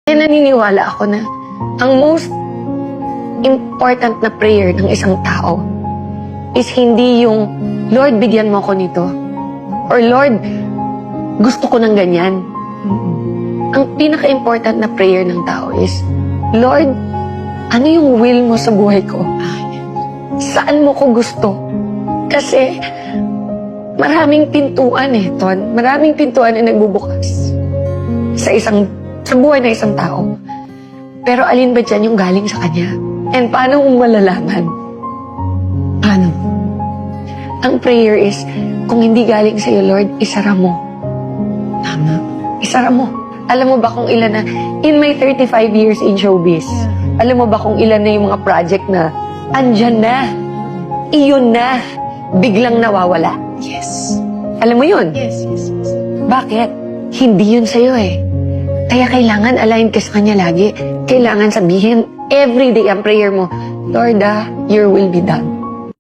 Kaya naniniwala ako na ang most important na prayer ng isang tao is hindi yung, Lord, bigyan mo ako nito. Or Lord, gusto ko ng ganyan. Ang pinaka-important na prayer ng tao is, Lord, ano yung will mo sa buhay ko? Saan mo ko gusto? Kasi maraming pintuan Ton. Maraming pintuan na nagbubukas sa buhay ng isang tao. Pero alin ba dyan yung galing sa Kanya? And paano mo malalaman? Paano? Ang prayer is, kung hindi galing sa'yo, Lord, isara mo. Tama. Isara mo. Alam mo ba kung ilan na, in my 35 years in showbiz, alam mo ba kung ilan na yung mga project na, andyan na, iyon na, biglang nawawala? Yes. Alam mo yun? Yes. Bakit? Hindi yun sa'yo Kaya kailangan align ka sa Kanya lagi. Kailangan sabihin, everyday ang prayer mo, Lord, your will be done.